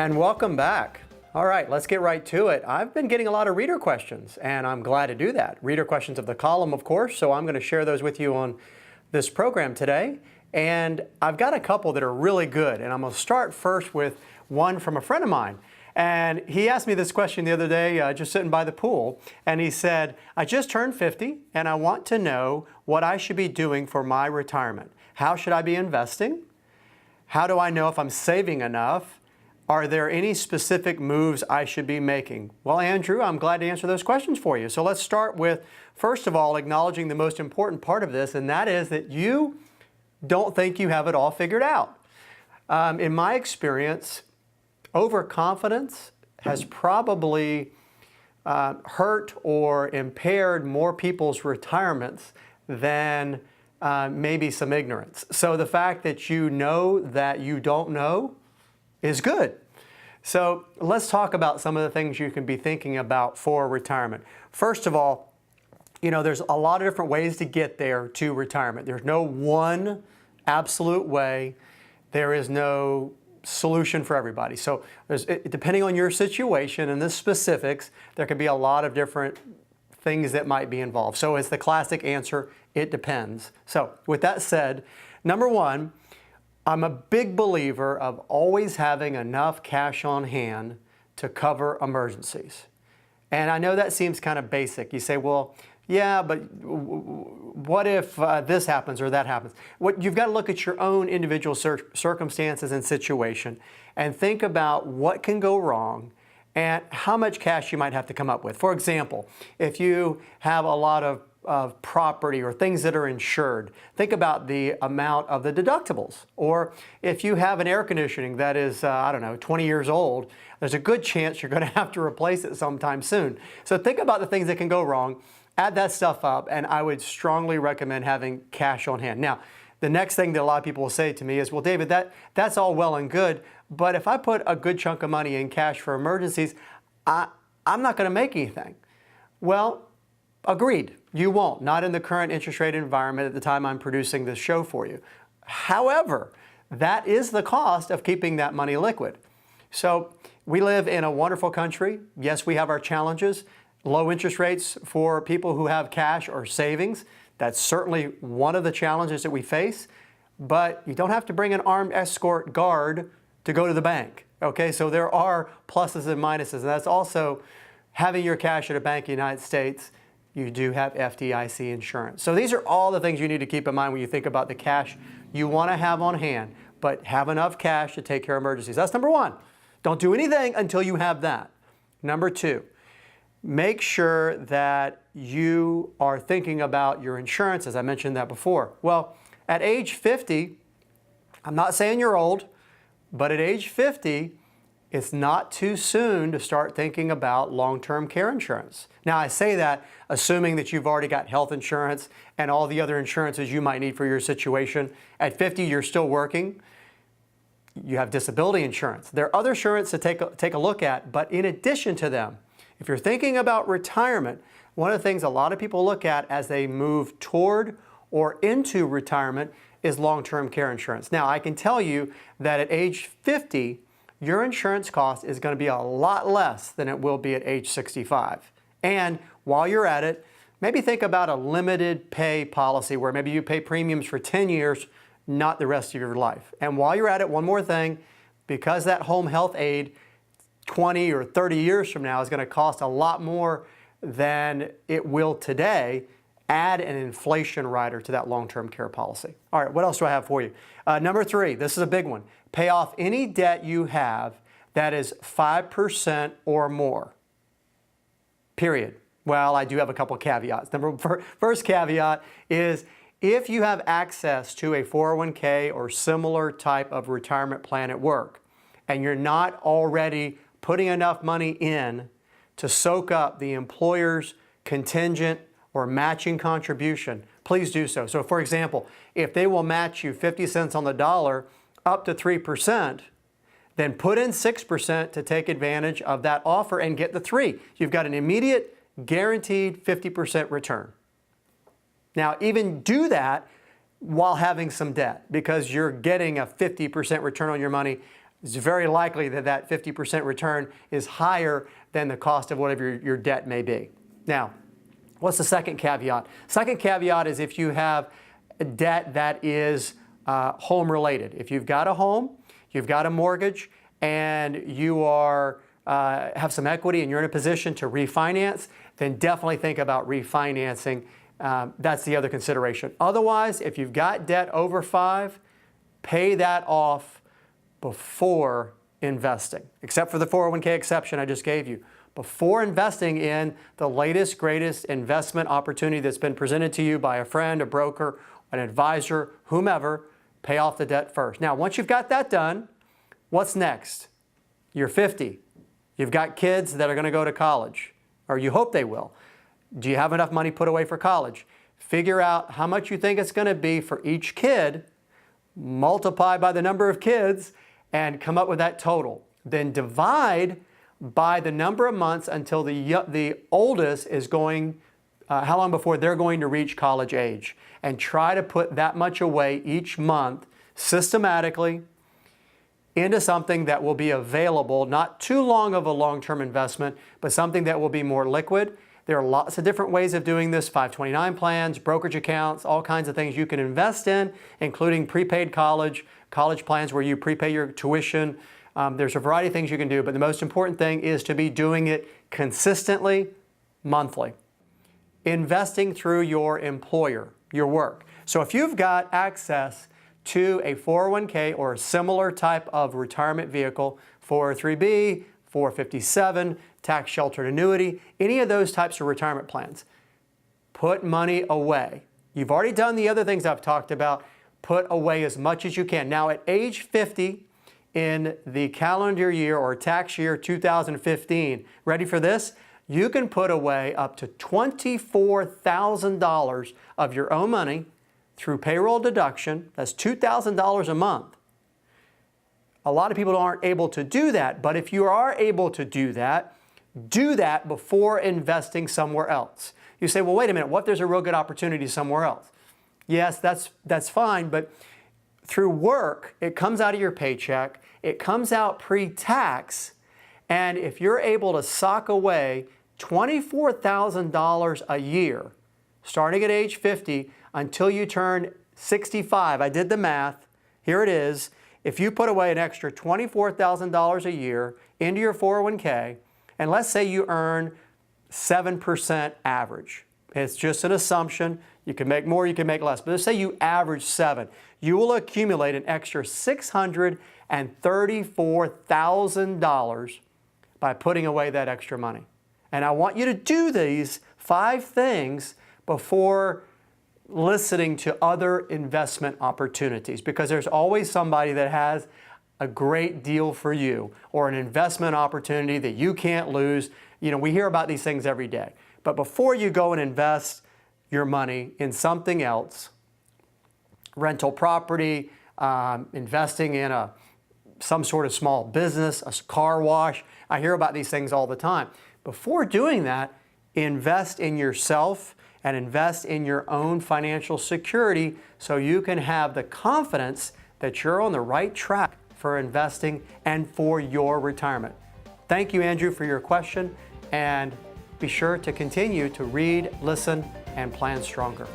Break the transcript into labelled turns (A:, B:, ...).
A: And welcome back. All right, let's get right to it. I've been getting a lot of reader questions, and I'm glad to do that. Reader questions of the column, of course, so I'm going to share those with you on this program today. And I've got a couple that are really good, and I'm going to start first with one from a friend of mine. And he asked me this question the other day, just sitting by the pool, and he said, I just turned 50, and I want to know what I should be doing for my retirement. How should I be investing? How do I know if I'm saving enough? Are there any specific moves I should be making? Well, Andrew, I'm glad to answer those questions for you. So let's start with, first of all, acknowledging the most important part of this, and that is that you don't think you have it all figured out. In my experience, overconfidence has probably hurt or impaired more people's retirements than maybe some ignorance. So the fact that you know that you don't know is good. So let's talk about some of the things you can be thinking about for retirement. First of all, you know, there's a lot of different ways to get there to retirement. There's no one absolute way. There is no solution for everybody. So depending on your situation and the specifics, there could be a lot of different things that might be involved. So it's the classic answer, it depends. So with that said, number one, I'm a big believer of always having enough cash on hand to cover emergencies. And I know that seems kind of basic. You say, well, yeah, but what if this happens or that happens? You've got to look at your own individual circumstances and situation and think about what can go wrong and how much cash you might have to come up with. For example, if you have a lot of property or things that are insured, think about the amount of the deductibles. Or if you have an air conditioning that is, 20 years old, there's a good chance you're going to have to replace it sometime soon. So think about the things that can go wrong, add that stuff up, and I would strongly recommend having cash on hand. Now, the next thing that a lot of people will say to me is, well, David, that's all well and good, but if I put a good chunk of money in cash for emergencies, I'm not going to make anything. Well, agreed. You won't, not in the current interest rate environment at the time I'm producing this show for you. However, that is the cost of keeping that money liquid. So we live in a wonderful country. Yes, we have our challenges. Low interest rates for people who have cash or savings. That's certainly one of the challenges that we face. But you don't have to bring an armed escort guard to go to the bank. Okay, so there are pluses and minuses. And that's also having your cash at a bank in the United States. You do have FDIC insurance. So these are all the things you need to keep in mind when you think about the cash you want to have on hand, but have enough cash to take care of emergencies. That's number one. Don't do anything until you have that. Number two, make sure that you are thinking about your insurance, as I mentioned that before. Well, at age 50, I'm not saying you're old, but at age 50, it's not too soon to start thinking about long-term care insurance. Now, I say that assuming that you've already got health insurance and all the other insurances you might need for your situation. At 50, you're still working. You have disability insurance. There are other insurance to take a look at, but in addition to them, if you're thinking about retirement, one of the things a lot of people look at as they move toward or into retirement is long-term care insurance. Now, I can tell you that at age 50, your insurance cost is going to be a lot less than it will be at age 65. And while you're at it, maybe think about a limited pay policy where maybe you pay premiums for 10 years, not the rest of your life. And while you're at it, one more thing, because that home health aid 20 or 30 years from now is going to cost a lot more than it will today, add an inflation rider to that long-term care policy. All right, what else do I have for you? Number three, this is a big one. Pay off any debt you have that is 5% or more, period. Well, I do have a couple of caveats. First caveat is if you have access to a 401k or similar type of retirement plan at work, and you're not already putting enough money in to soak up the employer's contingent or matching contribution, please do so. So for example, if they will match you 50 cents on the dollar up to 3%, then put in 6% to take advantage of that offer and get the 3. You've got an immediate guaranteed 50% return. Now, even do that while having some debt because you're getting a 50% return on your money It's very likely that that 50% return is higher than the cost of whatever your debt may be. Now, what's the second caveat? Second caveat is if you have a debt that is home related. If you've got a home, you've got a mortgage, and you are have some equity and you're in a position to refinance, then definitely think about refinancing. That's the other consideration. Otherwise, if you've got debt over 5, pay that off before investing, except for the 401k exception I just gave you. Before investing in the latest, greatest investment opportunity that's been presented to you by a friend, a broker, an advisor, whomever, pay off the debt first. Now, once you've got that done, what's next? You're 50. You've got kids that are going to go to college, or you hope they will. Do you have enough money put away for college? Figure out how much you think it's going to be for each kid, multiply by the number of kids, and come up with that total. Then divide by the number of months until the oldest is going, how long before they're going to reach college age. And try to put that much away each month systematically into something that will be available, not too long of a long-term investment, but something that will be more liquid. There are lots of different ways of doing this, 529 plans, brokerage accounts, all kinds of things you can invest in, including prepaid college plans where you prepay your tuition. There's a variety of things you can do, but the most important thing is to be doing it consistently, monthly. Investing through your employer, your work. So if you've got access to a 401k or a similar type of retirement vehicle, 403b, 457, tax sheltered annuity, any of those types of retirement plans, put money away. You've already done the other things I've talked about. Put away as much as you can. Now at age 50 in the calendar year or tax year 2015, ready for this? You can put away up to $24,000 of your own money through payroll deduction. That's $2,000 a month. A lot of people aren't able to do that, but if you are able to do that before investing somewhere else. You say, well, wait a minute, what if there's a real good opportunity somewhere else? Yes, that's fine, but through work, it comes out of your paycheck, it comes out pre-tax, and if you're able to sock away $24,000 a year, starting at age 50 until you turn 65, I did the math, here it is, if you put away an extra $24,000 a year into your 401k, and let's say you earn 7% average. It's just an assumption. You can make more, you can make less, but let's say you average 7. You will accumulate an extra $634,000 by putting away that extra money. And I want you to do these 5 things before listening to other investment opportunities, because there's always somebody that has a great deal for you or an investment opportunity that you can't lose. You know, we hear about these things every day. But before you go and invest your money in something else, rental property, investing in some sort of small business, a car wash, I hear about these things all the time. Before doing that, invest in yourself and invest in your own financial security so you can have the confidence that you're on the right track for investing and for your retirement. Thank you, Andrew, for your question, and be sure to continue to read, listen, and plan stronger.